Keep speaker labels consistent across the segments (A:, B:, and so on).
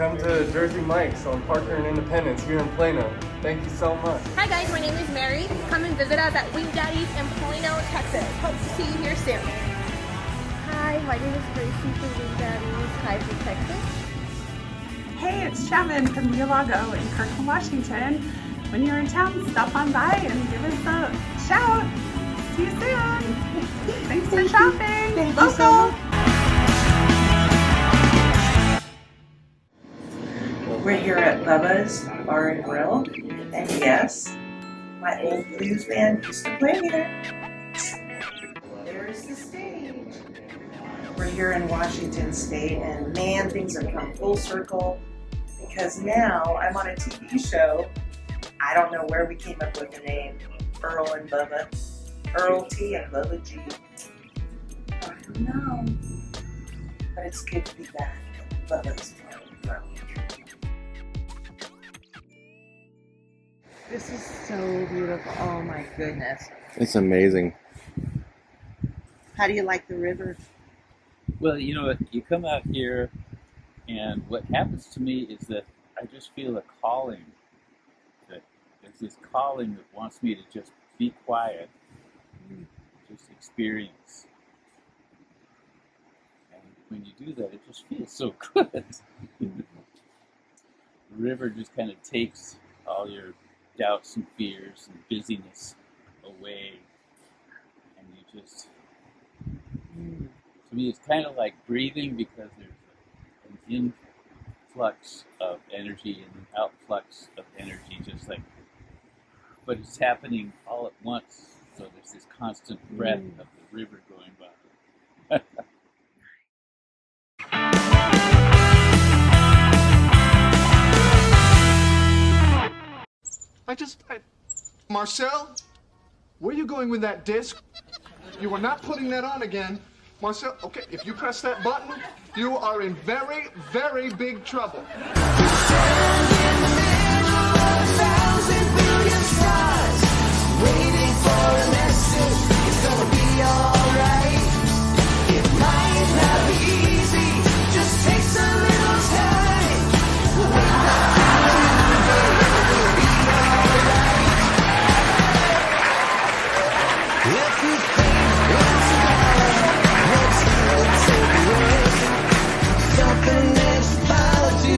A: Come to Jersey Mike's on Parker and Independence here in Plano. Thank you so much.
B: Hi guys, my name is Mary. Come and visit us at Wing Daddy's in Plano, Texas. Hope to see you here soon.
C: Hi, my name is Gracie from Wing Daddy's. Hi from Texas.
D: Hey, it's Shannon from RIAA Gold in Kirkland, Washington. When you're in town, stop on by and give us a shout. See you soon. Thanks for shopping.
C: Thank
D: Local.
C: you so much.
E: We're here at Bubba's Bar and Grill, and yes, my old blues band used to play here. There is the stage. We're here in Washington State, and man, things have come full circle because now I'm on a TV show. I don't know where we came up with the name Earl and Bubba, Earl T and Bubba G. I don't know, but it's good to be back at Bubba's Bar and Grill.
C: This is so beautiful. Oh my goodness.
F: It's amazing.
C: How do you like the river?
G: Well, you know, you come out here, and what happens to me is that I just feel a calling. That there's this calling that wants me to just be quiet, just experience. And when you do that, it just feels so good. The river just kind of takes all your doubts and fears and busyness away, and you just, to me, it's kind of like breathing, because there's an influx of energy and an outflux of energy, just like, but it's happening all at once. So there's this constant breath of the river going by.
H: Marcel, where are you going with that disc? You are not putting that on again. Marcel, okay, if you press that button, you are in very, very big trouble. Waiting for a message, it's gonna be alright. It might not be easy, just takes a little time. Wake up in the day, it'll be alright. If you think it's gone, let's take a risk. Something that's about you.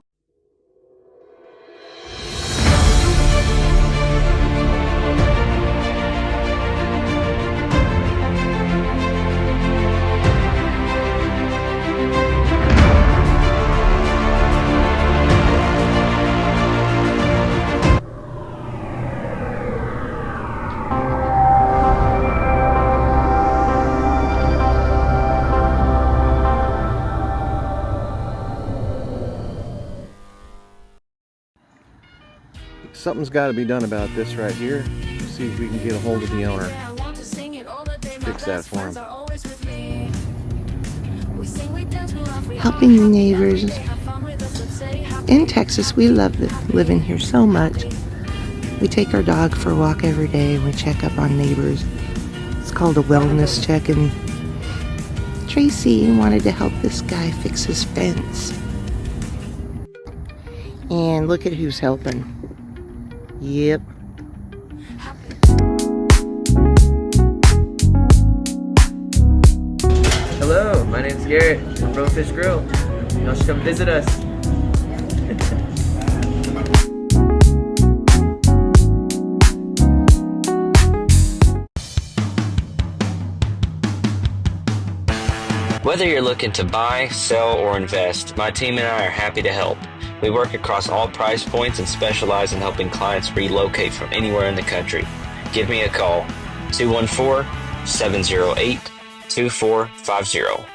F: Something's got to be done about this right here. See if we can get a hold of the owner. Fix that for him.
I: Helping the neighbors. In Texas, we love living here so much. We take our dog for a walk every day and we check up on neighbors. It's called a wellness check, and Tracy wanted to help this guy fix his fence. And look at who's helping. Yep.
J: Hello, my name's Garrett from Rofish Grill. Y'all should come visit us.
K: Whether you're looking to buy, sell, or invest, my team and I are happy to help. We work across all price points and specialize in helping clients relocate from anywhere in the country. Give me a call, 214-708-2450.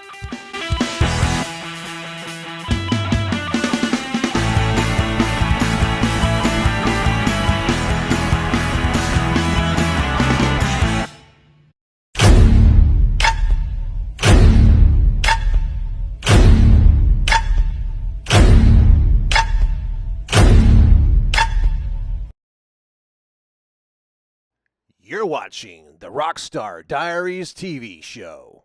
L: You're watching the Rockstar Diaries TV show.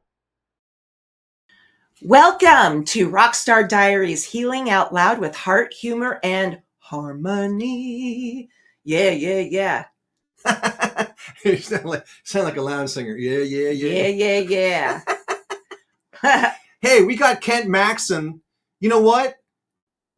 E: Welcome to Rockstar Diaries, healing out loud with heart, humor, and harmony. Yeah, yeah, yeah.
F: You sound like a lounge singer. Yeah, yeah,
E: Yeah,
F: yeah.
E: yeah, yeah.
F: Hey, we got Kent Maxson. You know what?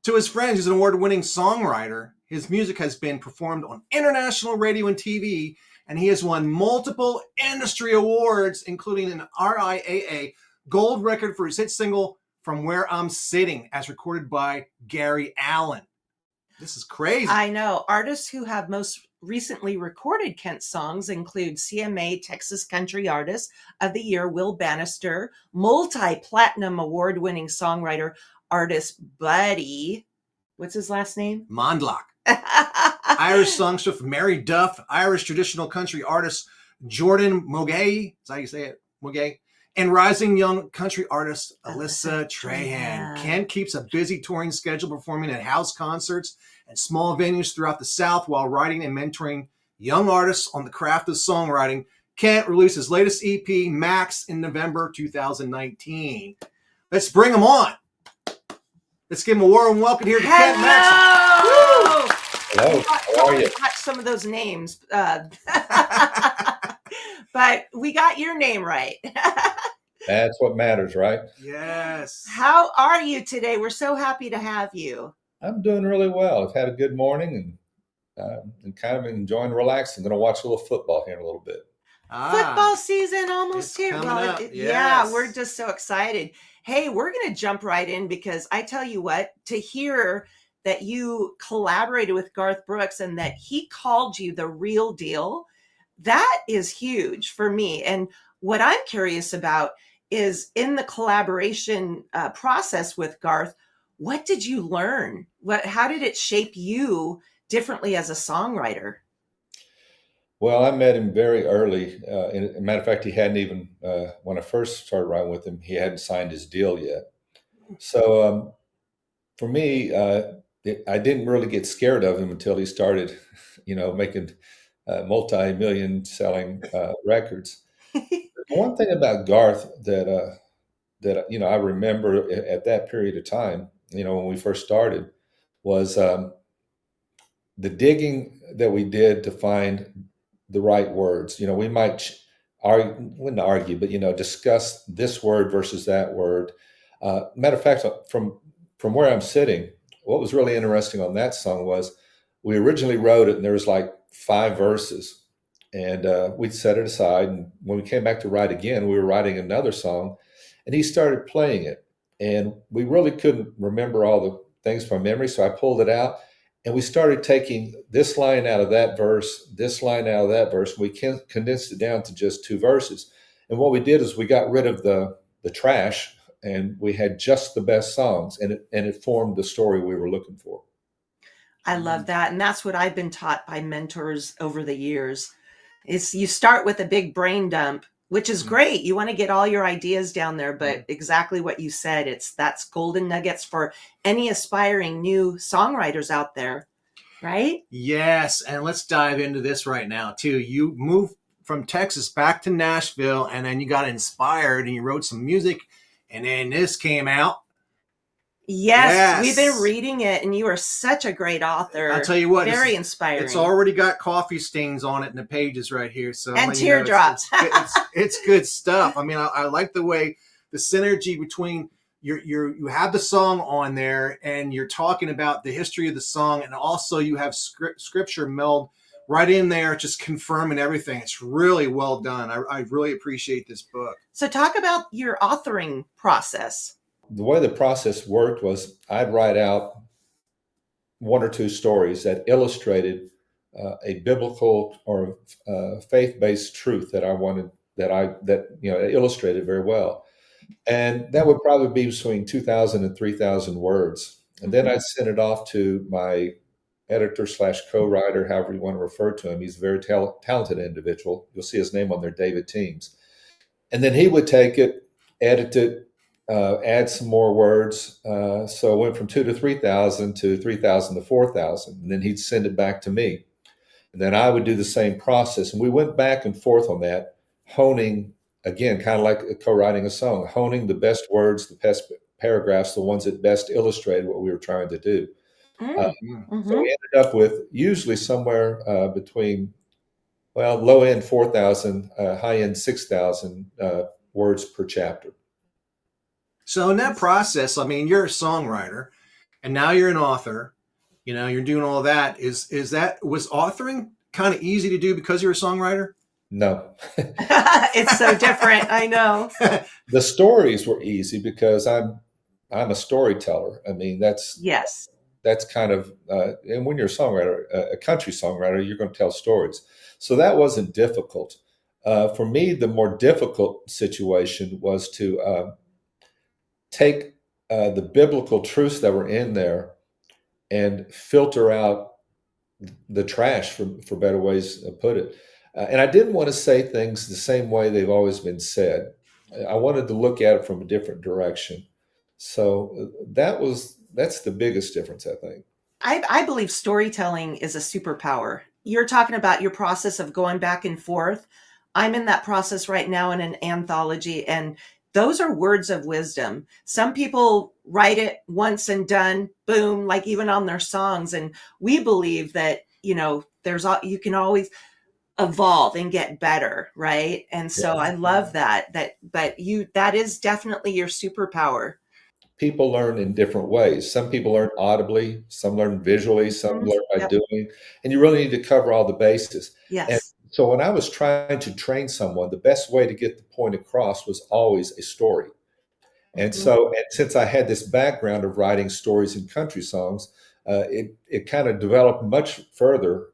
F: To his friends, he's an award-winning songwriter. His music has been performed on international radio and TV, and he has won multiple industry awards, including an RIAA Gold Record for his hit single, From Where I'm Sitting, as recorded by Gary Allan. This is crazy.
E: I know. Artists who have most recently recorded Kent's songs include CMA Texas Country Artist of the Year Will Bannister, multi-platinum award-winning songwriter artist Buddy. What's his last name?
F: Mondlock. Irish songstress Mary Duff, Irish traditional country artist Jordan Mogay, is that how you say it? Mogay, and rising young country artist Alyssa Trahan. Ken keeps a busy touring schedule, performing at house concerts and small venues throughout the South while writing and mentoring young artists on the craft of songwriting. Kent released his latest EP, Max, in November 2019. Let's bring him on. Let's give him a warm welcome here to Kent Maxson.
E: Woo!
L: Hello, how are you?
E: Got some of those names, but we got your name right.
L: That's what matters, right?
F: Yes.
E: How are you today? We're so happy to have you.
L: I'm doing really well. I've had a good morning and kind of enjoying relaxing. I'm going to watch a little football here in a little bit.
E: Football season almost here.
F: Well,
E: yeah, we're just so excited. Hey, we're going to jump right in because I tell you what, to hear that you collaborated with Garth Brooks and that he called you the real deal, that is huge for me. And what I'm curious about is in the collaboration process with Garth, what did you learn? How did it shape you differently as a songwriter?
L: Well, I met him very early. As a matter of fact, he hadn't even, when I first started writing with him, he hadn't signed his deal yet. So for me, I didn't really get scared of him until he started, making multi-million selling records. One thing about Garth that I remember at that period of time, when we first started, was the digging that we did to find the right words. We might wouldn't argue, but discuss this word versus that word. Matter of fact, from where I'm sitting, what was really interesting on that song was we originally wrote it and there was like 5 verses, and we'd set it aside. And when we came back to write again, we were writing another song, and he started playing it, and we really couldn't remember all the things from memory, so I pulled it out. And we started taking this line out of that verse, this line out of that verse, and we condensed it down to just 2 verses. And what we did is we got rid of the trash, and we had just the best songs, and it formed the story we were looking for.
E: I love that. And that's what I've been taught by mentors over the years, is you start with a big brain dump, which is great. You want to get all your ideas down there, but exactly what you said, that's golden nuggets for any aspiring new songwriters out there, right?
F: Yes, and let's dive into this right now, too. You moved from Texas back to Nashville, and then you got inspired, and you wrote some music, and then this came out.
E: Yes, we've been reading it, and you are such a great author.
F: I'll tell you what,
E: very inspiring.
F: It's already got coffee stains on it in the pages right here, so
E: and teardrops.
F: It's good stuff. I mean, I like the way the synergy between you have the song on there, and you're talking about the history of the song, and also you have scripture meld right in there, just confirming everything. It's really well done. I really appreciate this book.
E: So talk about your authoring process.
L: The way the process worked was I'd write out 1 or 2 stories that illustrated a biblical or faith-based truth that I wanted, that illustrated very well. And that would probably be between 2,000 and 3,000 words. And then I'd send it off to my editor / co-writer, however you want to refer to him. He's a very talented individual. You'll see his name on there, David Teams. And then he would take it, edit it, add some more words. So it went from 2,000 to 3,000 to 3,000 to 4,000. And then he'd send it back to me. And then I would do the same process. And we went back and forth on that, honing again, kind of like co-writing a song, honing the best words, the best paragraphs, the ones that best illustrate what we were trying to do. So we ended up with usually somewhere between, well, low end 4,000, high end 6,000 words per chapter.
F: So in that process, I mean, you're a songwriter, and now you're an author. You know, you're doing all that. Was authoring kind of easy to do because you're a songwriter?
L: No.
E: It's so different. I know.
L: The stories were easy because I'm a storyteller. I mean, that's kind of, and when you're a songwriter, a country songwriter, you're going to tell stories. So that wasn't difficult. For me, the more difficult situation was to take the biblical truths that were in there and filter out the trash, for better ways to put it. And I didn't want to say things the same way they've always been said. I wanted to look at it from a different direction. So that's the biggest difference, I think.
E: I believe storytelling is a superpower. You're talking about your process of going back and forth. I'm in that process right now in an anthology, and those are words of wisdom. Some people write it once and done, boom, like even on their songs. And we believe that, you know, you can always evolve and get better, right? And so I love that is definitely your superpower.
L: People learn in different ways. Some people learn audibly, some learn visually, some learn by doing, and you really need to cover all the bases.
E: Yes.
L: And so when I was trying to train someone, the best way to get the point across was always a story. And so, and since I had this background of writing stories and country songs, it kind of developed much further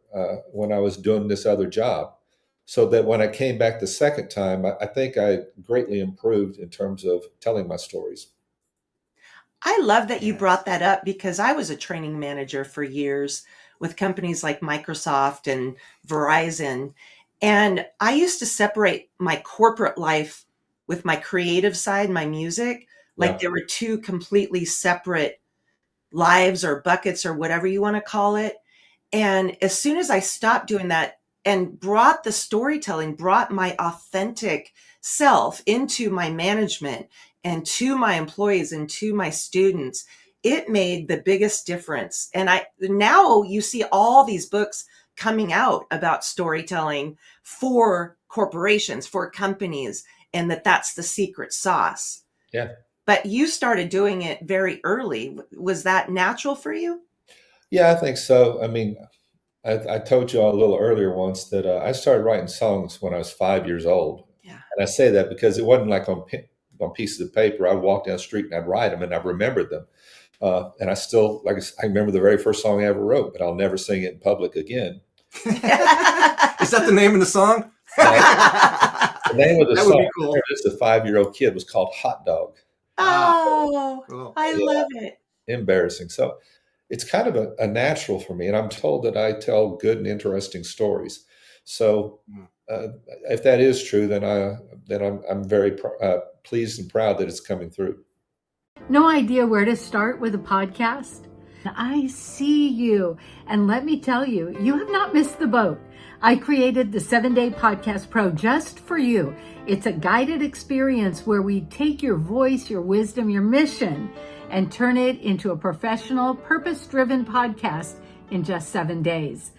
L: when I was doing this other job. So that when I came back the second time, I think I greatly improved in terms of telling my stories.
E: I love that you brought that up because I was a training manager for years with companies like Microsoft and Verizon. And I used to separate my corporate life with my creative side, my music, like there were two completely separate lives or buckets or whatever you want to call it. And as soon as I stopped doing that and brought the storytelling, brought my authentic self into my management and to my employees and to my students, it made the biggest difference. And now you see all these books coming out about storytelling for corporations, for companies, and that's the secret sauce.
L: Yeah.
E: But you started doing it very early. Was that natural for you?
L: Yeah, I think so. I mean, I told you a little earlier once that I started writing songs when I was 5 years old. Yeah. And I say that because it wasn't like on pieces of paper. I'd walk down the street and I'd write them and I remembered them. And I still, I remember the very first song I ever wrote, but I'll never sing it in public again.
F: Is that the name of the song?
L: The name of the
F: that
L: song,
F: would be cool.
L: Just a 5-year-old kid, was called Hot Dog.
E: Oh,
F: cool.
E: I love it.
L: Embarrassing. So it's kind of a natural for me. And I'm told that I tell good and interesting stories. So if that is true, then I'm very pleased and proud that it's coming through.
M: No idea where to start with a podcast? I see you. And let me tell you, you have not missed the boat. I created the 7-Day Podcast Pro just for you. It's a guided experience where we take your voice, your wisdom, your mission, and turn it into a professional, purpose-driven podcast in just 7 days.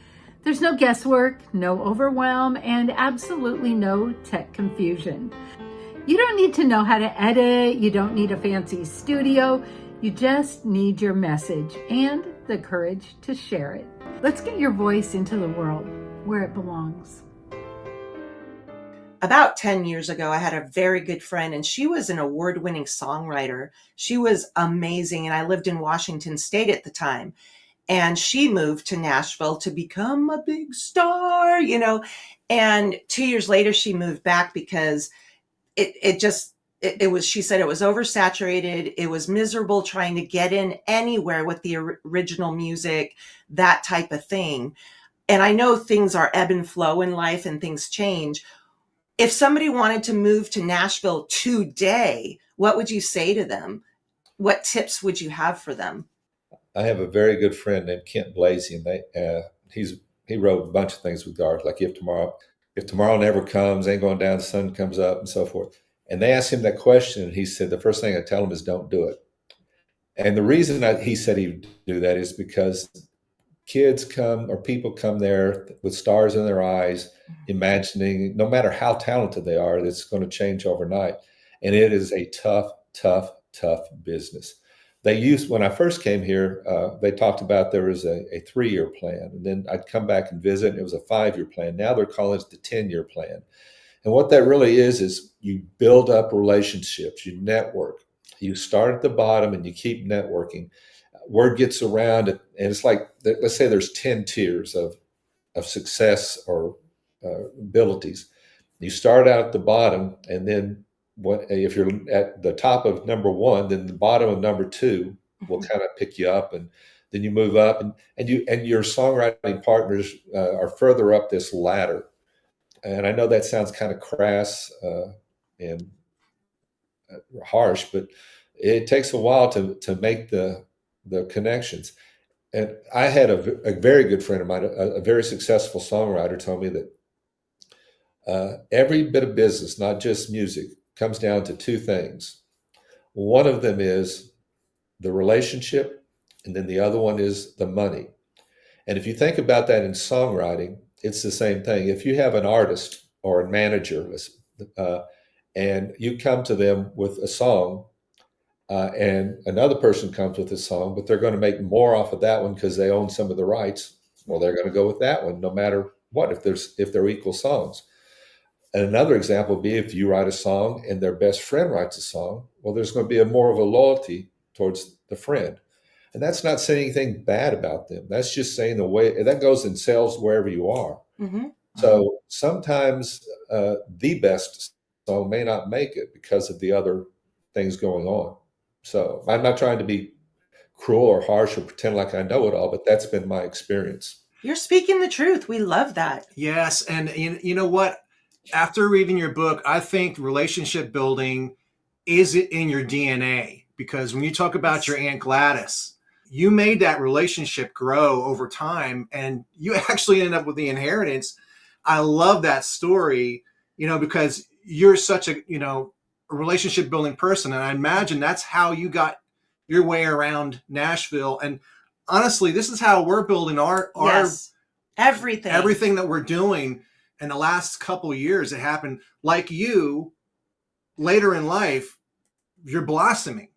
M: There's no guesswork, no overwhelm, and absolutely no tech confusion. You don't need to know how to edit. You don't need a fancy studio. You just need your message and the courage to share it. Let's get your voice into the world where it belongs.
E: About 10 years ago, I had a very good friend, and she was an award-winning songwriter. She was amazing, and I lived in Washington State at the time. And she moved to Nashville to become a big star, you know. And 2 years later, she moved back because she said it was oversaturated. It was miserable trying to get in anywhere with the original music, that type of thing. And I know things are ebb and flow in life and things change. If somebody wanted to move to Nashville today, what would you say to them? What tips would you have for them?
L: I have a very good friend named Kent Blasey, and he wrote a bunch of things with Garth, like If Tomorrow if tomorrow never comes, ain't going down, the sun comes up, and so forth. And they asked him that question, and he said, the first thing I tell him is don't do it. And the reason he said he would do that is because kids come or people come there with stars in their eyes, imagining no matter how talented they are, it's going to change overnight. And it is a tough, tough, tough business. When I first came here, they talked about there was a 3-year plan, and then I'd come back and visit, and it was a 5-year plan. Now they're calling it the 10-year plan. And what that really is you build up relationships, you network. You start at the bottom and you keep networking. Word gets around, and it's like, let's say there's 10 tiers of success or abilities. You start out at the bottom, and then if you're at the top of number 1, then the bottom of number 2 will kind of pick you up, and then you move up, and your songwriting partners are further up this ladder. And I know that sounds kind of crass and harsh, but it takes a while to make the connections. And I had a very good friend of mine, a very successful songwriter, told me that every bit of business, not just music, comes down to 2 things. One of them is the relationship, and then the other one is the money. And if you think about that in songwriting, it's the same thing. If you have an artist or a manager, and you come to them with a song, and another person comes with a song, but they're going to make more off of that one because they own some of the rights, well, they're going to go with that one no matter what, if they're equal songs. And another example would be if you write a song and their best friend writes a song, well, there's going to be more of a loyalty towards the friend. And that's not saying anything bad about them. That's just saying the way that goes in sales wherever you are.
E: Mm-hmm.
L: So sometimes the best song may not make it because of the other things going on. So I'm not trying to be cruel or harsh or pretend like I know it all, but that's been my experience.
E: You're speaking the truth. We love that.
F: Yes. And you know what? After reading your book, I think relationship building is in your DNA, because when you talk about your Aunt Gladys, you made that relationship grow over time, and you actually ended up with the inheritance. I love that story, because you're such a relationship building person. And I imagine that's how you got your way around Nashville. And honestly, this is how we're building our everything that we're doing. In the last couple of years, it happened like you later in life, you're blossoming.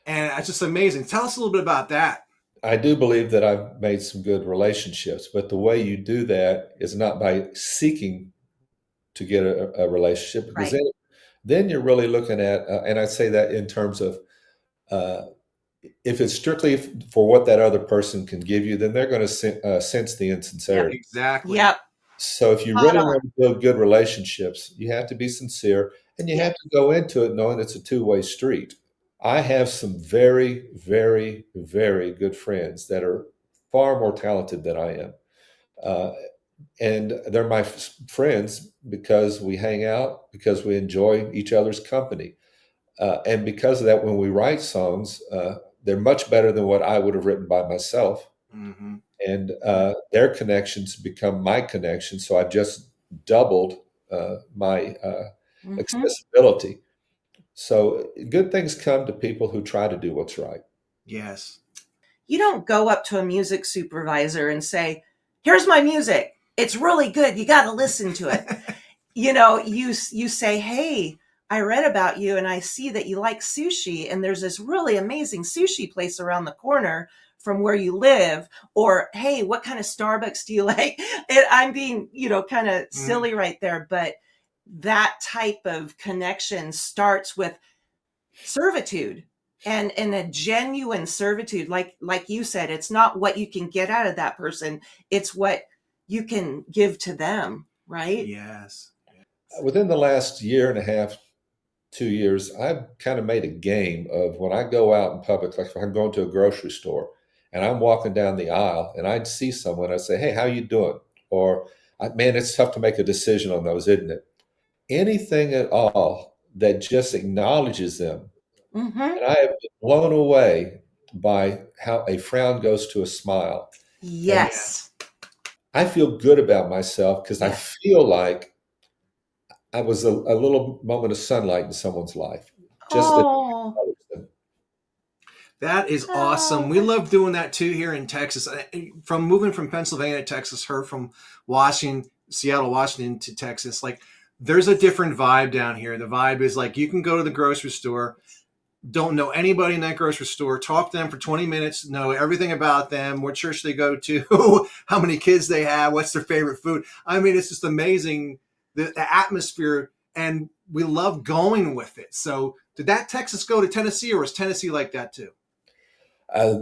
F: And it's just amazing. Tell us a little bit about that.
L: I do believe that I've made some good relationships, but the way you do that is not by seeking to get a relationship, because then you're really looking at, and I say that in terms of, if it's strictly for what that other person can give you, then they're going to sense the insincerity.
F: Yeah, exactly.
E: Yep.
L: So if you really want to build good relationships, you have to be sincere, and you have to go into it knowing it's a 2-way street. I have some very, very, very good friends that are far more talented than I am. And they're my friends because we hang out, because we enjoy each other's company. And because of that, when we write songs, they're much better than what I would have written by myself.
F: Mm-hmm.
L: And their connections become my connections. So I've just doubled my accessibility. So good things come to people who try to do what's right.
F: Yes.
E: You don't go up to a music supervisor and say, here's my music. It's really good. You got to listen to it. You say, hey, I read about you and I see that you like sushi, and there's this really amazing sushi place around the corner from where you live. Or, hey, what kind of Starbucks do you like? I'm being, kind of silly right there. But that type of connection starts with servitude and a genuine servitude. Like you said, it's not what you can get out of that person. It's what you can give to them. Right?
F: Yes.
L: Within the last year and a half, 2 years, I've kind of made a game of when I go out in public, like if I'm going to a grocery store and I'm walking down the aisle and I'd see someone, I'd say, hey, how you doing? Or, man, it's tough to make a decision on those, isn't it? Anything at all that just acknowledges them.
E: Mm-hmm.
L: And I have been blown away by how a frown goes to a smile.
E: Yes.
L: I feel good about myself because I feel like I was a little moment of sunlight in someone's life. Just that.
E: Oh,
F: That is awesome. We love doing that too here in Texas. From moving from Pennsylvania to Texas, her from Seattle, Washington to Texas, like there's a different vibe down here. The vibe is like you can go to the grocery store, don't know anybody in that grocery store, talk to them for 20 minutes, know everything about them, what church they go to, how many kids they have, what's their favorite food. I mean, it's just amazing, the atmosphere, and we love going with it. So did that Texas go to Tennessee, or was Tennessee like that too?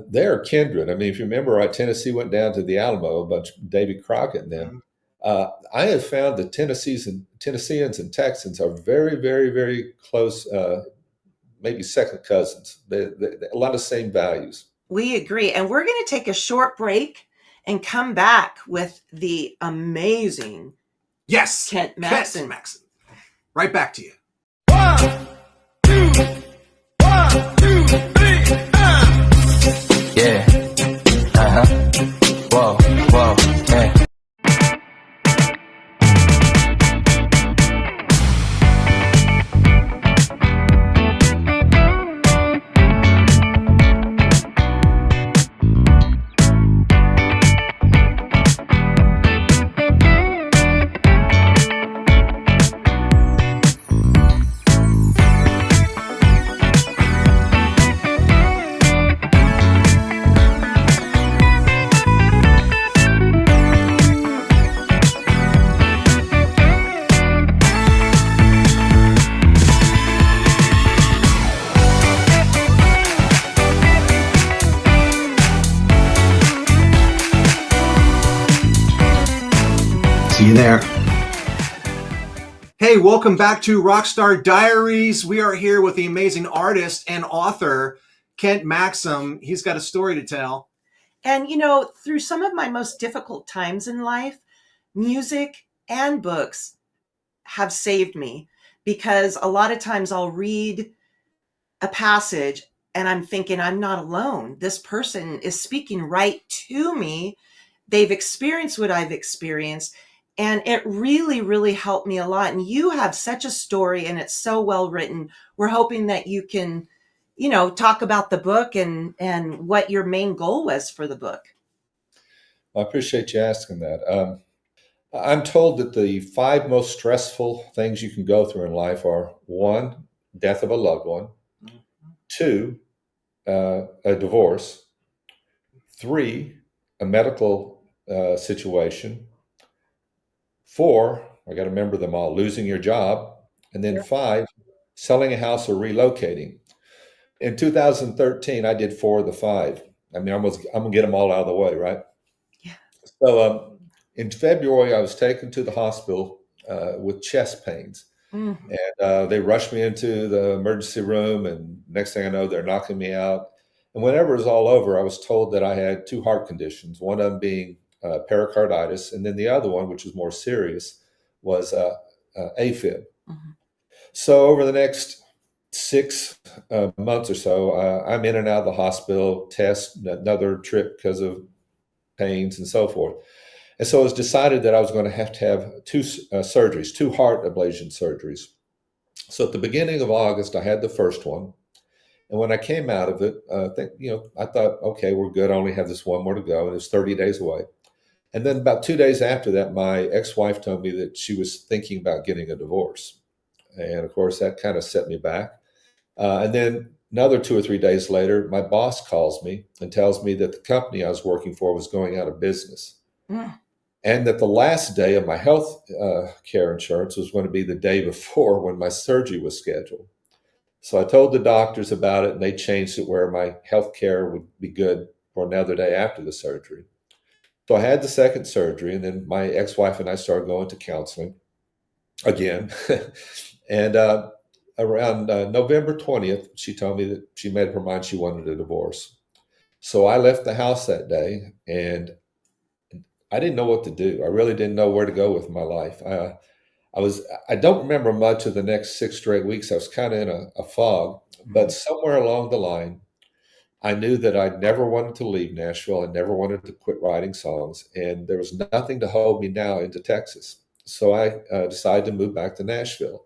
L: They're kindred. I mean, if you remember right, Tennessee went down to the Alamo, a bunch of Davy Crockett and them. I have found that Tennesseans and Texans are very, very, very close, maybe second cousins. They a lot of same values.
E: we agree. And we're going to take a short break and come back with the amazing Kent Maxson.
F: Right back to you.
J: Yeah. Whoa, whoa, yeah.
F: See you there. Hey, welcome back to Rockstar Diaries. We are here with the amazing artist and author, Kent Maxson. He's got a story to tell.
E: And, you know, through some of my most difficult times in life, music and books have saved me, because a lot of times I'll read a passage and I'm thinking, I'm not alone. This person is speaking right to me. They've experienced what I've experienced. And it really, really helped me a lot. And you have such a story and it's so well written. We're hoping that you can, you know, talk about the book and what your main goal was for the book.
L: I appreciate you asking that. I'm told that the 5 most stressful things you can go through in life are: 1, death of a loved one; 2, a divorce; 3, a medical situation; 4, I got to remember them all, losing your job; and then 5, selling a house or relocating. In 2013, I did 4 of the 5. I mean, I'm gonna get them all out of the way, right?
E: Yeah.
L: So in February, I was taken to the hospital with chest pains.
E: Mm-hmm.
L: And they rushed me into the emergency room, and next thing I know, they're knocking me out. And whenever it was all over, I was told that I had 2 heart conditions, one of them being pericarditis, and then the other one, which was more serious, was AFib.
E: Mm-hmm.
L: So over the next 6 months or so, I'm in and out of the hospital, test, another trip because of pains and so forth. And so it was decided that I was going to have 2 surgeries, 2 heart ablation surgeries. So at the beginning of August, I had the first one. And when I came out of it, I thought, okay, we're good. I only have this one more to go. And it was 30 days away. And then about 2 days after that, my ex-wife told me that she was thinking about getting a divorce. And of course, that kind of set me back. And then another 2 or 3 days later, my boss calls me and tells me that the company I was working for was going out of business.
E: Mm.
L: And that the last day of my health care insurance was going to be the day before when my surgery was scheduled. So I told the doctors about it, and they changed it where my health care would be good for another day after the surgery. So I had the second surgery, and then my ex-wife and I started going to counseling again. And around November 20th, she told me that she made up her mind she wanted a divorce. So I left the house that day, and I didn't know what to do. I really didn't know where to go with my life. I don't remember much of the next 6 straight weeks. I was kind of in a fog, but somewhere along the line, I knew that I never wanted to leave Nashville. I never wanted to quit writing songs, and there was nothing to hold me now into Texas. So I decided to move back to Nashville.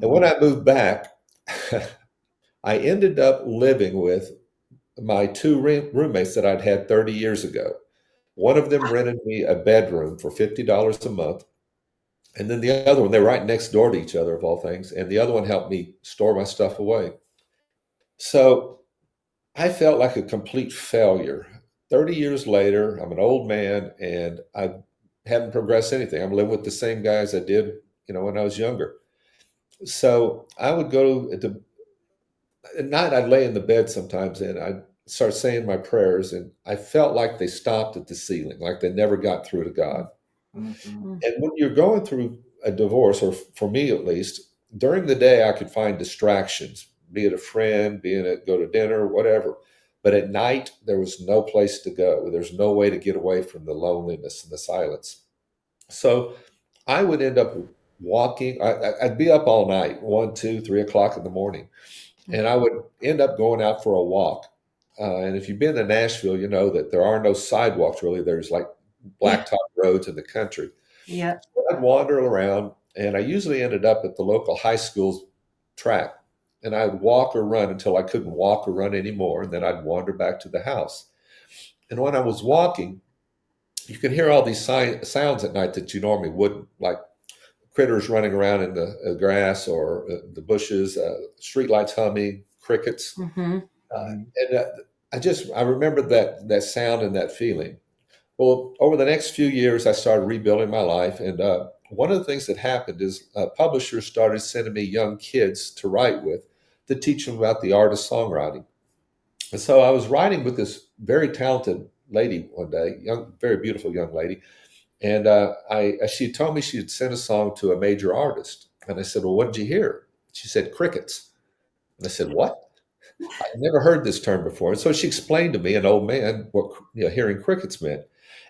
L: And when I moved back, I ended up living with my two roommates that I'd had 30 years ago. One of them rented me a bedroom for $50 a month. And then the other one, they were right next door to each other, of all things. And the other one helped me store my stuff away. So I felt like a complete failure. 30 years later, I'm an old man and I haven't progressed anything. I'm living with the same guys I did, when I was younger. So I would go at night, I'd lay in the bed sometimes and I'd start saying my prayers, and I felt like they stopped at the ceiling, like they never got through to God.
F: Mm-hmm.
L: And when you're going through a divorce, or for me at least, during the day I could find distractions, be it a friend, go to dinner, whatever. But at night, there was no place to go. There's no way to get away from the loneliness and the silence. So I would end up walking. I'd be up all night, 1, 2, 3 o'clock in the morning. And I would end up going out for a walk. And if you've been to Nashville, you know that there are no sidewalks really. There's like blacktop roads in the country.
E: Yeah.
L: So I'd wander around, and I usually ended up at the local high school's track. And I'd walk or run until I couldn't walk or run anymore. And then I'd wander back to the house. And when I was walking, you can hear all these sounds at night that you normally wouldn't, like critters running around in the grass or the bushes, streetlights humming, crickets.
E: Mm-hmm.
L: I remember that sound and that feeling. Well, over the next few years, I started rebuilding my life. And one of the things that happened is publishers started sending me young kids to write with to teach them about the art of songwriting. And so I was writing with this very talented lady one day, very beautiful young lady. And she told me she had sent a song to a major artist. And I said, well, what did you hear? She said, crickets. And I said, what? I never heard this term before. And so she explained to me, an old man, what hearing crickets meant.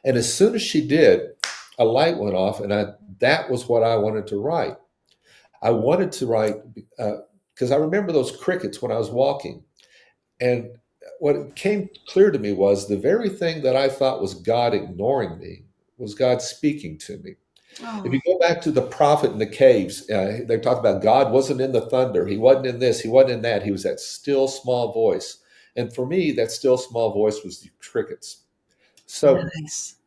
L: And as soon as she did, a light went off, and that was what I wanted to write. I wanted to write because I remember those crickets when I was walking. And what came clear to me was the very thing that I thought was God ignoring me was God speaking to me. Oh. If you go back to the prophet in the caves, they talk about God wasn't in the thunder. He wasn't in this. He wasn't in that. He was that still small voice. And for me, that still small voice was the crickets. So
E: nice.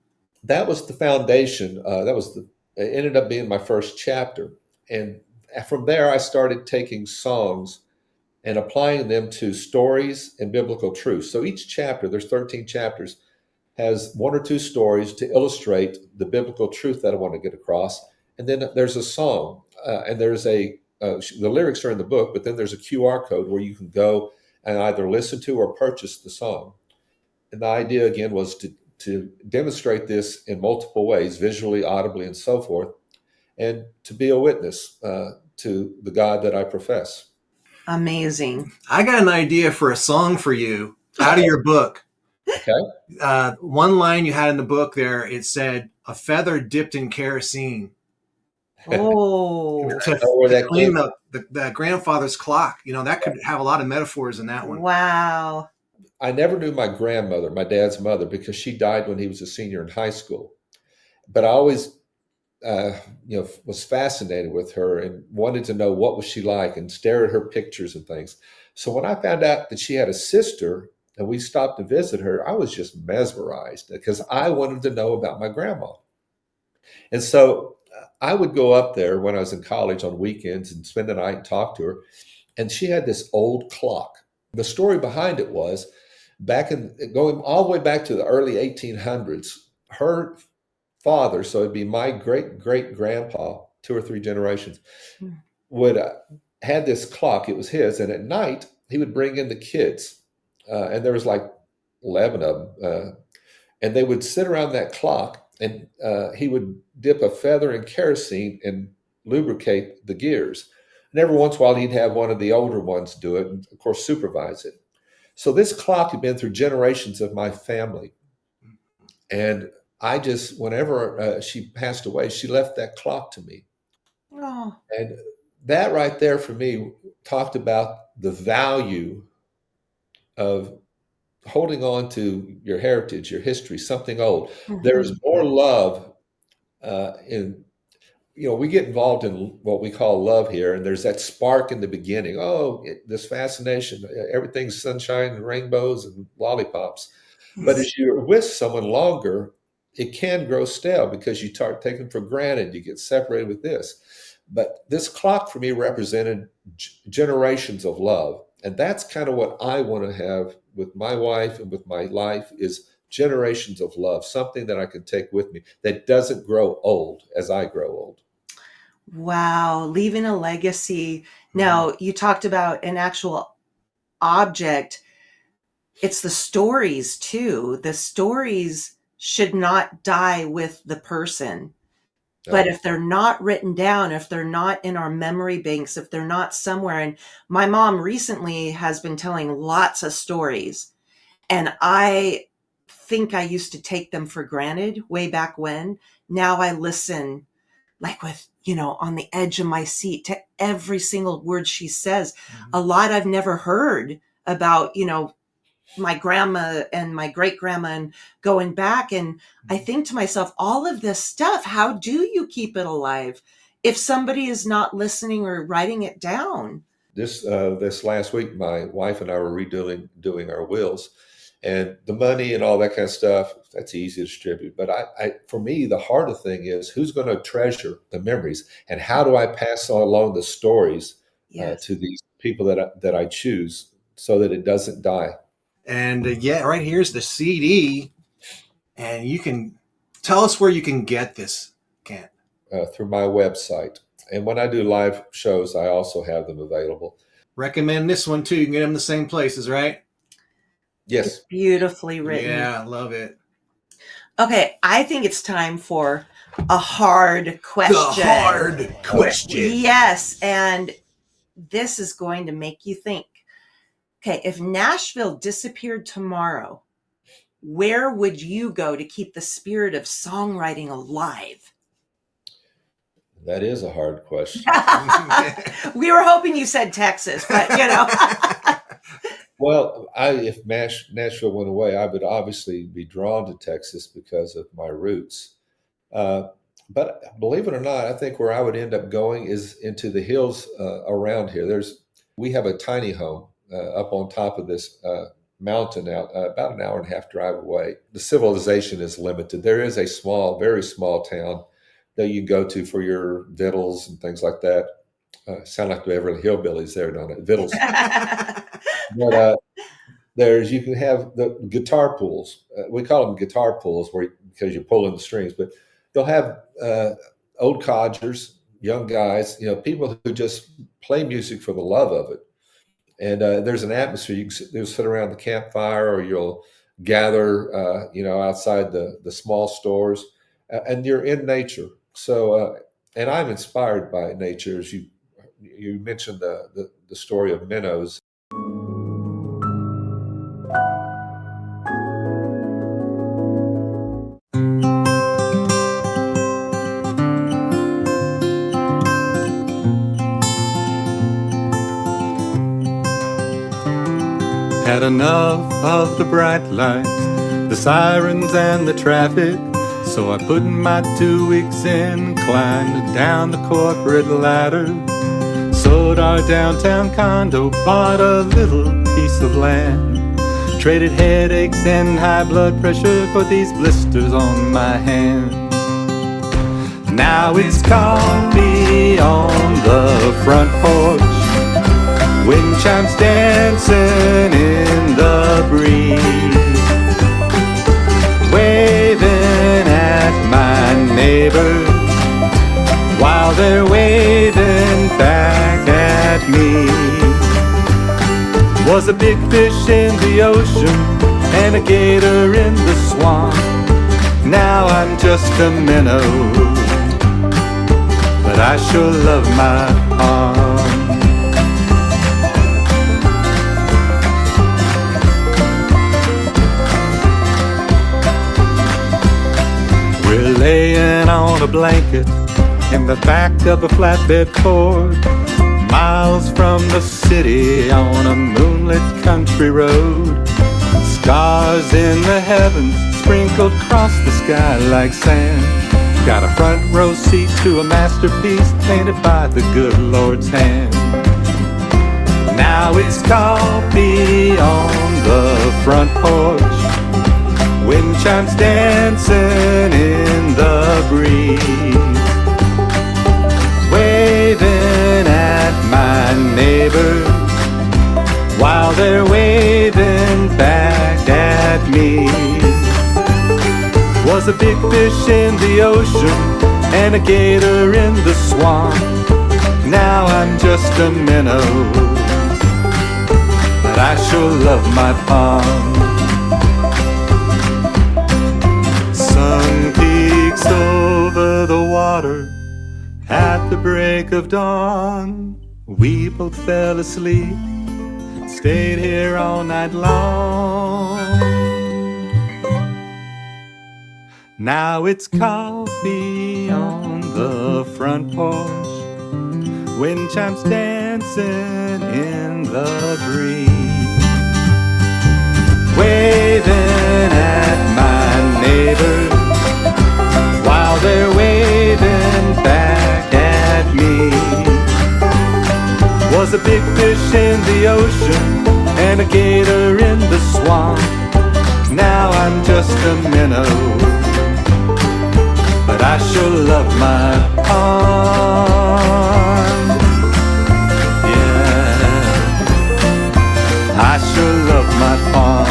L: That was the foundation. It ended up being my first chapter. And from there, I started taking songs and applying them to stories and biblical truths. So each chapter, there's 13 chapters, has 1 or 2 stories to illustrate the biblical truth that I want to get across. And then there's a song, and there's the lyrics are in the book, but then there's a QR code where you can go and either listen to or purchase the song. And the idea, again, was to demonstrate this in multiple ways, visually, audibly, and so forth, and to be a witness to the God that I profess.
E: Amazing.
F: I got an idea for a song for you out of your book.
L: Okay.
F: One line you had in the book there, it said, a feather dipped in kerosene.
E: Oh.
F: To clean the grandfather's clock. That could have a lot of metaphors in that one.
E: Wow.
L: I never knew my grandmother, my dad's mother, because she died when he was a senior in high school. But I always, was fascinated with her and wanted to know what was she like and stare at her pictures and things. So when I found out that she had a sister and we stopped to visit her, I was just mesmerized because I wanted to know about my grandma. And so I would go up there when I was in college on weekends and spend the night and talk to her. And she had this old clock. The story behind it was going all the way back to the early 1800s, her father, so it'd be my great-great-grandpa, 2 or 3 generations, would had this clock. It was his. And at night, he would bring in the kids. And there was like 11 of them. And they would sit around that clock, and he would dip a feather in kerosene and lubricate the gears. And every once in a while, he'd have one of the older ones do it and, of course, supervise it. So this clock had been through generations of my family. And I just, whenever she passed away, she left that clock to me.
E: Oh.
L: And that right there for me talked about the value of holding on to your heritage, your history, something old.
I: Mhm.
L: There's more love in, we get involved in what we call love here, and there's that spark in the beginning. Oh, this fascination, everything's sunshine and rainbows and lollipops. But as you're with someone longer, it can grow stale because you start taking for granted. You get separated with this. But this clock for me represented generations of love. And that's kind of what I want to have with my wife and with my life is generations of love, something that I can take with me that doesn't grow old as I grow old.
I: Wow, leaving a legacy. Now, you talked about an actual object. It's the stories too. The stories should not die with the person. But if they're not written down, if they're not in our memory banks, if they're not somewhere, and my mom recently has been telling lots of stories, and I think I used to take them for granted way back when. Now I listen like with, on the edge of my seat to every single word she says. A lot I've never heard about, my grandma and my great grandma and going back. And I think to myself, all of this stuff, how do you keep it alive if somebody is not listening or writing it down?
L: This last week, my wife and I were doing our wills, and the money and all that kind of stuff, that's easy to distribute. But for me, the harder thing is who's going to treasure the memories, and how do I pass along the stories to these people that I choose so that it doesn't die.
F: And right here's the CD, and you can tell us where you can get this, Kent.
L: Through my website. And when I do live shows, I also have them available.
F: Recommend this one too. You can get them in the same places, right?
L: Yes.
I: It's beautifully written.
F: Yeah, I love it.
I: Okay, I think it's time for a hard question.
F: The hard question.
I: Yes, and this is going to make you think. Okay, if Nashville disappeared tomorrow, where would you go to keep the spirit of songwriting alive?
L: That is a hard question.
I: We were hoping you said Texas, but
L: Well, if Nashville went away, I would obviously be drawn to Texas because of my roots. But believe it or not, I think where I would end up going is into the hills around here. We have a tiny home up on top of this mountain out about an hour and a half drive away. The civilization is limited. There is a very small town that you go to for your victuals and things like that. Sound like the Beverly Hillbillies there, don't it? Victuals. But you can have the guitar pools. We call them guitar pools because you're pulling the strings, but they'll have old codgers, young guys, people who just play music for the love of it. And there's an atmosphere. You'll sit around the campfire, or you'll gather, outside the small stores, and you're in nature. So, and I'm inspired by nature. As you mentioned the story of Minnows.
N: Had enough of the bright lights, the sirens and the traffic. So I put my 2 weeks in, climbed down the corporate ladder, sold our downtown condo, bought a little piece of land, traded headaches and high blood pressure for these blisters on my hands. Now it's coffee on the front porch, wind chimes dancing in the breeze, waving at my neighbors while they're waving back at me. Was a big fish in the ocean and a gator in the swamp. Now I'm just a minnow, but I sure love my pond. We're laying on a blanket in the back of a flatbed Ford, miles from the city on a moonlit country road. Stars in the heavens sprinkled across the sky like sand. Got a front row seat to a masterpiece painted by the good Lord's hand. Now it's coffee on the front porch, wind chimes dancing in the breeze, waving at my neighbors while they're waving back at me. Was a big fish in the ocean and a gator in the swamp. Now I'm just a minnow, but I sure love my pond. Sun peeks over the water at the break of dawn. We both fell asleep, stayed here all night long. Now it's coffee on the front porch, wind chimes dancing in the breeze, waving at my neighbors while they're waving back at me. Was a big fish in the ocean and a gator in the swamp. Now I'm just a minnow, but I sure love my pond. Yeah, I sure love my pond.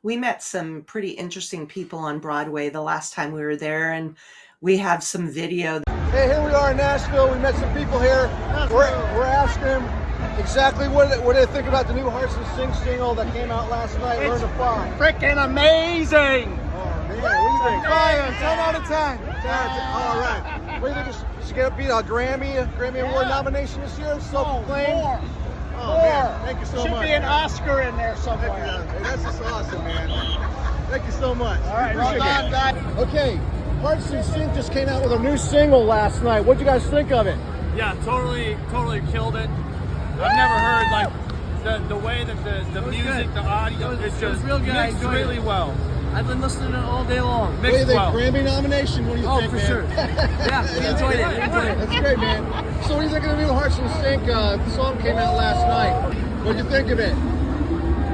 E: We met some pretty interesting people on Broadway the last time we were there, and we have some video.
O: Hey, here we are in Nashville. We met some people here. We're asking them exactly what they think about the new Hearts and Sing single that came out last night. Learn to Fly.
P: Freaking amazing!
O: Oh man, what do you think? 10 out of 10. 10 out of 10. All right. What do you think? It's gonna be a Grammy Award nomination this year. Self-proclaimed.
P: More.
O: Oh man, thank you so much.
P: Should be an Oscar in there somewhere.
O: Hey, that's just awesome, man. Thank you so much.
P: All right, well done, guys.
O: Okay, Hearts and Sing just came out with a new single last night. What'd you guys think of it?
Q: Yeah, totally killed it. I've never heard like the way that the music, good. The audio, it's just real good. Mixed really well. I've been listening to it all day long.
O: What do you think? Grammy nomination? What do you think,
Q: for
O: man?
Q: sure. Yeah, we enjoyed it.
O: That's great, man. So what do you think of the new Hearts and Sing song came out last night? What'd you think of it?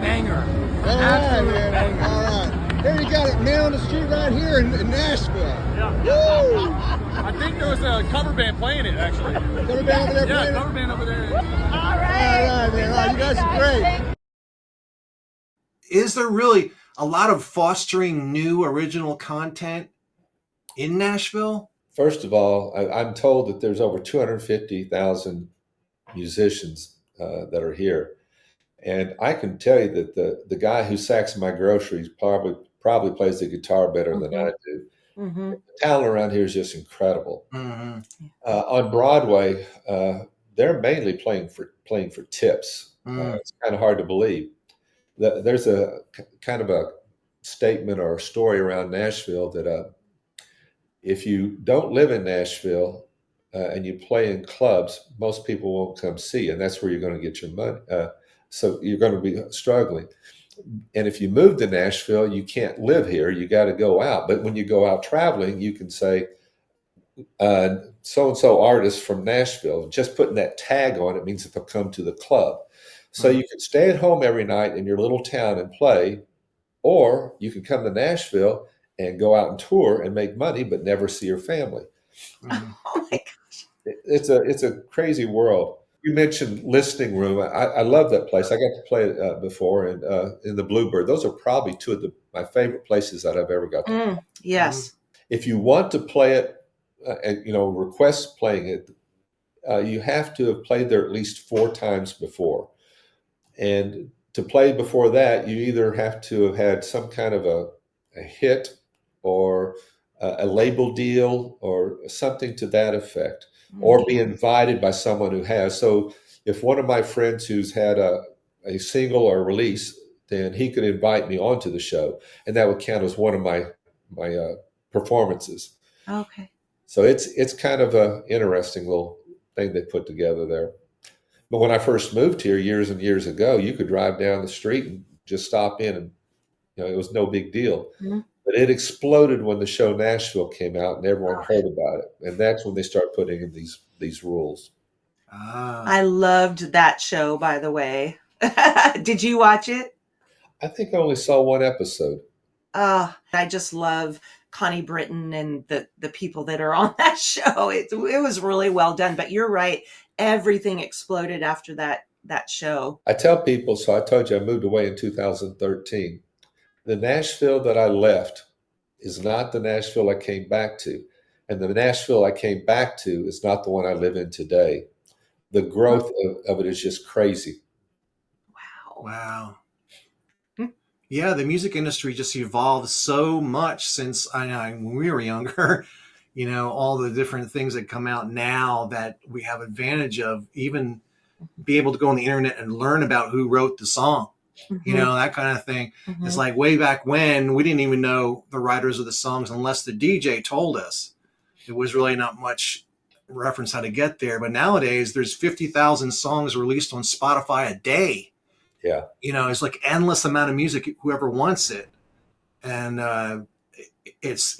Q: Banger.
O: All right, man. Banger. All right. Here you got it, man on the street right here in Nashville.
Q: Yeah.
O: Woo!
Q: I think there was a cover band playing it, actually.
O: Cover band over there playing it?
Q: Yeah, cover band over there.
O: All right, man. All right, you guys are great.
F: Is there really a lot of fostering new original content in Nashville?
L: First of all, I'm told that there's over 250,000 musicians that are here. And I can tell you that the guy who sacks my groceries probably plays the guitar better than I do. Mm-hmm. The talent around here is just incredible.
F: Mm-hmm.
L: On Broadway, they're mainly playing for tips. It's kind of hard to believe. There's a kind of a statement or a story around Nashville that if you don't live in Nashville and you play in clubs, most people won't come see you, and that's where you're going to get your money. So you're going to be struggling. And if you move to Nashville, you can't live here. You got to go out. But when you go out traveling, you can say, so-and-so artist from Nashville. Just putting that tag on it means that they'll come to the club. So you can stay at home every night in your little town and play, or you can come to Nashville and go out and tour and make money, but never see your family.
E: Oh my gosh.
L: It's a crazy world. You mentioned Listening Room. I love that place. I got to play it before, and in the Bluebird. Those are probably two of my favorite places that I've ever got to play.
E: Yes.
L: If you want to play it, and request playing it, you have to have played there at least 4 times before. And to play before that, you either have to have had some kind of a hit or a label deal or something to that effect, or be invited by someone who has. So if one of my friends who's had a single or a release, then he could invite me onto the show, and that would count as one of my performances.
E: Okay.
L: So it's kind of a interesting little thing they put together there. But when I first moved here years and years ago, you could drive down the street and just stop in, and it was no big deal.
E: Mhm.
L: But it exploded when the show Nashville came out, and everyone heard about it, and that's when they start putting in these rules.
E: I loved that show, by the way. Did you watch it?
L: I think I only saw one episode.
E: I just love Connie Britton and the people that are on that show. It was really well done. But you're right. Everything exploded after that show.
L: I tell people, so I told you I moved away in 2013. The Nashville that I left is not the Nashville I came back to. And the Nashville I came back to is not the one I live in today. The growth of it is just crazy.
F: Wow. Yeah, the music industry just evolved so much since when we were younger. All the different things that come out now that we have advantage of, even be able to go on the internet and learn about who wrote the song, that kind of thing.
E: Mhm.
F: It's like way back when we didn't even know the writers of the songs unless the DJ told us. It was really not much reference how to get there. But nowadays there's 50,000 songs released on Spotify a day.
L: Yeah.
F: It's like endless amount of music, whoever wants it. And it's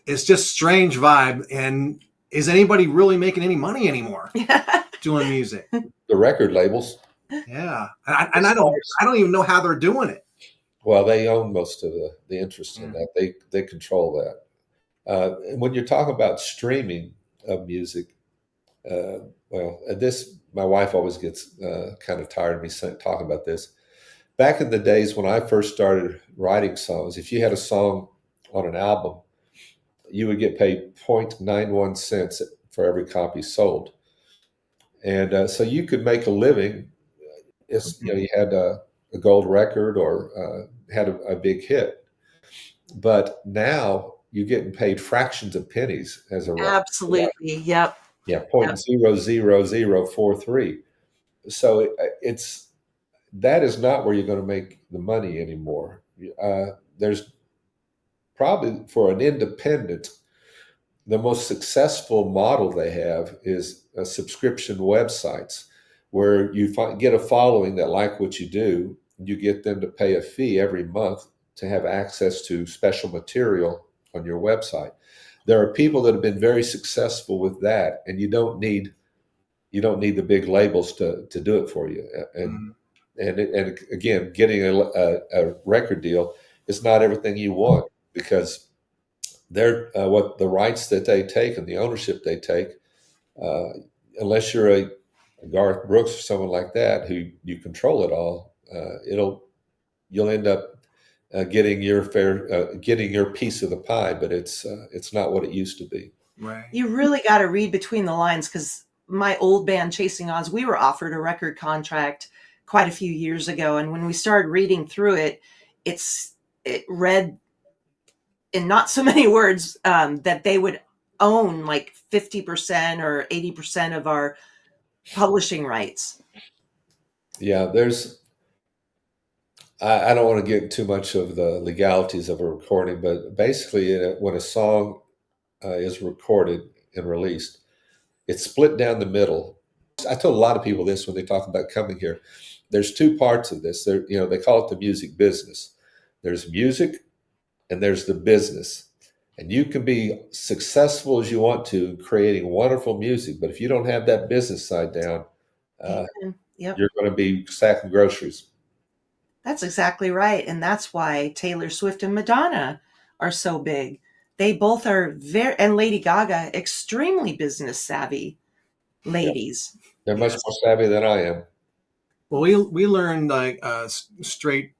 F: just strange vibe. And is anybody really making any money anymore doing music?
L: The record labels.
F: Yeah. And I don't even know how they're doing it.
L: Well, they own most of the interest in that. They control that. And when you're talking about streaming of music, my wife always gets kind of tired of me talking about this. Back in the days when I first started writing songs, if you had a song on an album, you would get paid 0.91 cents for every copy sold. And so you could make a living if you had a gold record or had a big hit. But now you're getting paid fractions of pennies as a record.
E: Absolutely. Yep.
L: Yeah, 0.00043. So that is not where you're going to make the money anymore. There's probably, for an independent, the most successful model they have is subscription websites where you get a following that like what you do. You get them to pay a fee every month to have access to special material on your website. There are people that have been very successful with that, and you don't need the big labels to do it for you. And again, getting a record deal is not everything you want, because they're what the rights that they take and the ownership they take. Unless you're a Garth Brooks or someone like that who you control it all, you'll end up getting your piece of the pie, but it's not what it used to be.
F: Right.
E: You really got to read between the lines, because my old band Chasing Oz, we were offered a record contract quite a few years ago, and when we started reading through it, it read in not so many words that they would own like 50% or 80% of our publishing rights.
L: Yeah, I don't want to get too much of the legalities of a recording, but basically when a song is recorded and released, it's split down the middle. I told a lot of people this when they talk about coming here. There's two parts of this. They call it the music business. There's music and there's the business. And you can be successful as you want to creating wonderful music, but if you don't have that business side down, you're going to be sacking groceries.
E: That's exactly right. And that's why Taylor Swift and Madonna are so big. They both are and Lady Gaga, extremely business savvy ladies.
L: They're much more savvy than I am.
F: Well, we learned like straight,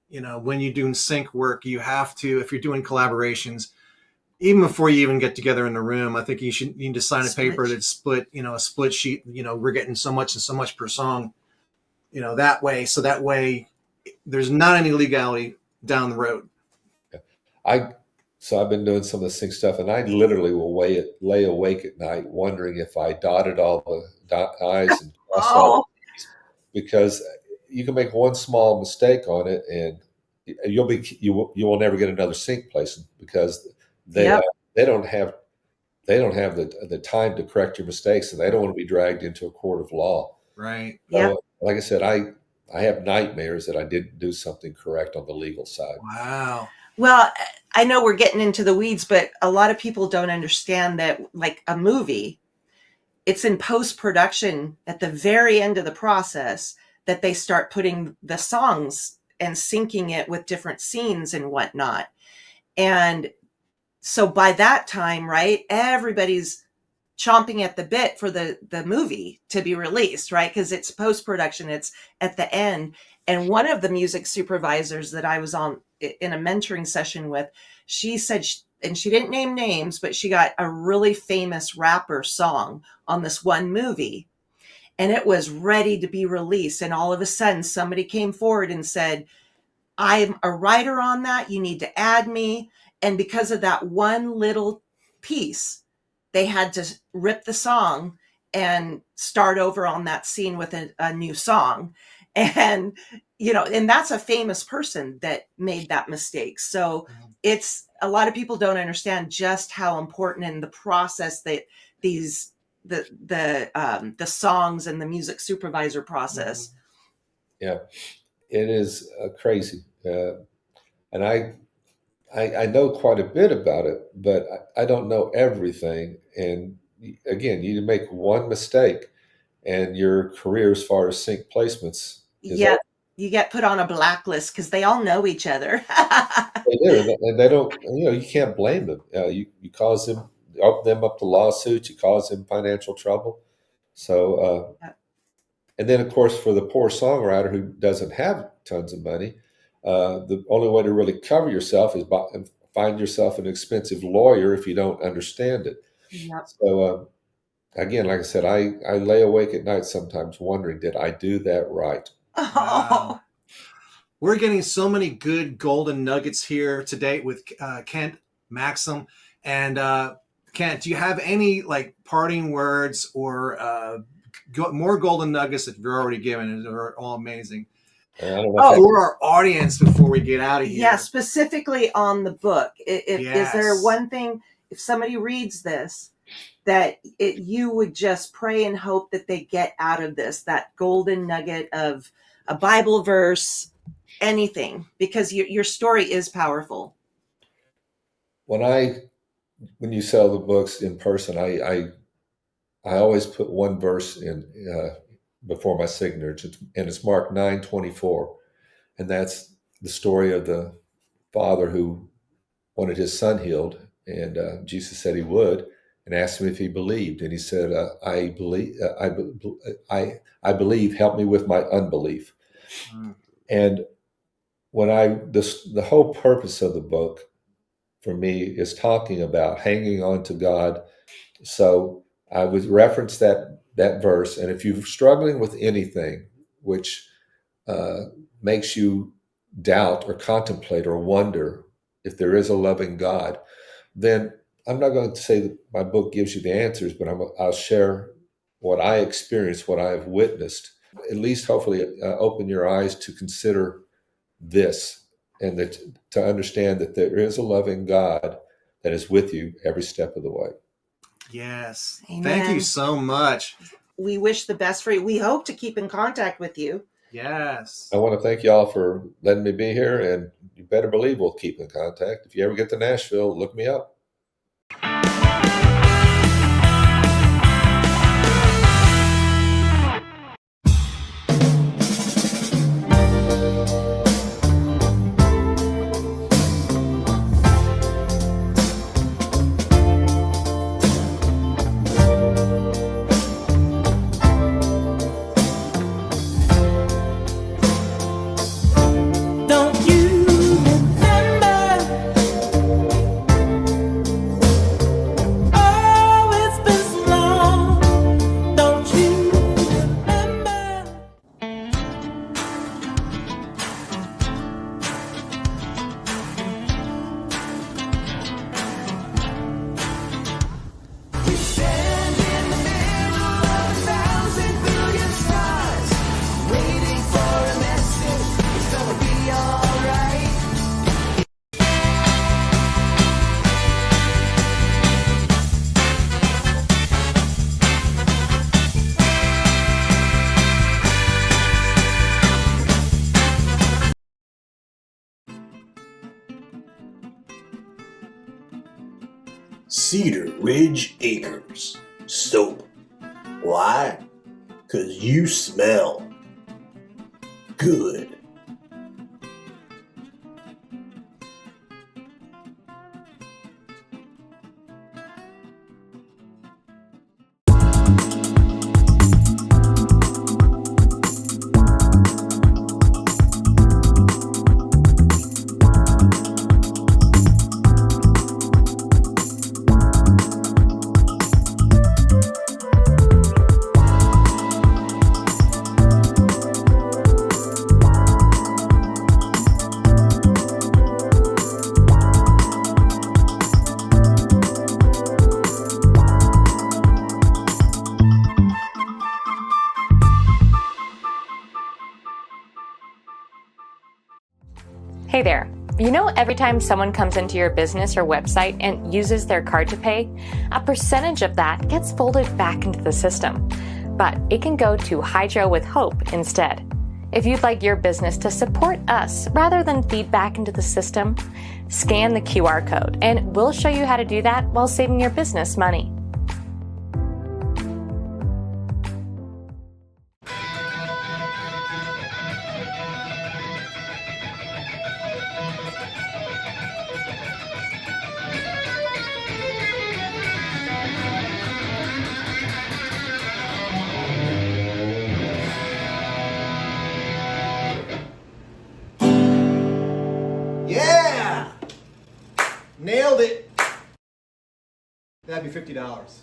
F: when you're doing sync work, you have to, if you're doing collaborations, even before you even get together in the room, I think you need to sign a paper that's split, a split sheet, we're getting so much and so much per song, that way. So that way there's not any legality down the road.
L: So I've been doing some of the sync stuff, and I literally will lay awake at night wondering if I dotted all the I's and crossed all the T's, because you can make one small mistake on it, and you will never get another sync placement, because they don't have they don't have the time to correct your mistakes, and they don't want to be dragged into a court of law.
F: Right.
L: So, like I said, I have nightmares that I didn't do something correct on the legal side.
F: Wow.
I: Well, I know we're getting into the weeds, but a lot of people don't understand that, like a movie, it's in post-production at the very end of the process that they start putting the songs and syncing it with different scenes and whatnot. And so by that time, right, everybody's chomping at the bit for the movie to be released, right? Because it's post-production, it's at the end. And one of the music supervisors that I was on in a mentoring session with, she said, and she didn't name names, but she got a really famous rapper song on this one movie, and it was ready to be released. And all of a sudden somebody came forward and said, I'm a writer on that. You need to add me. And because of that one little piece, they had to rip the song and start over on that scene with a new song. And, you know, and that's a famous person that made that mistake. So it's, a lot of people don't understand just how important in the process that these, the songs and the music supervisor process.
L: Yeah, it is crazy. And I know quite a bit about it, but I don't know everything. And again, you make one mistake and your career as far as sync placements is
I: Yeah, you get put on a blacklist because they all know each other.
L: They do, and they don't. You know, you can't blame them. You cause them, open them up to lawsuits. You cause them financial trouble. So, and then of course, for the poor songwriter who doesn't have tons of money, the only way to really cover yourself is find yourself an expensive lawyer if you don't understand it.
I: Yep.
L: So, again, like I said, I lay awake at night sometimes wondering, did I do that right?
F: Wow. We're getting so many good golden nuggets here today with Kent Maxson. And Kent, do you have any like parting words or more golden nuggets that you're already given? They're all amazing. For our audience before we get out of here.
I: Yeah, specifically on the book. Is there one thing, if somebody reads this, that you would just pray and hope that they get out of this, that golden nugget of a Bible verse, anything, because your story is powerful.
L: When you sell the books in person, I always put one verse in before my signature, and it's Mark 9:24, and that's the story of the father who wanted his son healed, and Jesus said he would, and asked him if he believed, and he said, "I believe. I believe. Help me with my unbelief." And when the whole purpose of the book for me is talking about hanging on to God. So I would reference that verse. And if you're struggling with anything which makes you doubt or contemplate or wonder if there is a loving God, then I'm not going to say that my book gives you the answers, but I'll share what I experienced, what I have witnessed, at least hopefully open your eyes to consider this, and that to understand that there is a loving God that is with you every step of the way.
F: Yes.
I: Amen.
F: Thank you so much.
I: We wish the best for you. We hope to keep in contact with you.
F: Yes.
L: I want to thank y'all for letting me be here, and you better believe we'll keep in contact. If you ever get to Nashville, look me up.
H: Don't you remember
R: Cedar Ridge Acres soap. Why? 'Cause you smell good.
S: Hey there. You know, every time someone comes into your business or website and uses their card to pay, a percentage of that gets folded back into the system. But it can go to Hydro with Hope instead. If you'd like your business to support us rather than feed back into the system, scan the QR code and we'll show you how to do that while saving your business money.
F: Yeah! Nailed it! That'd be $50.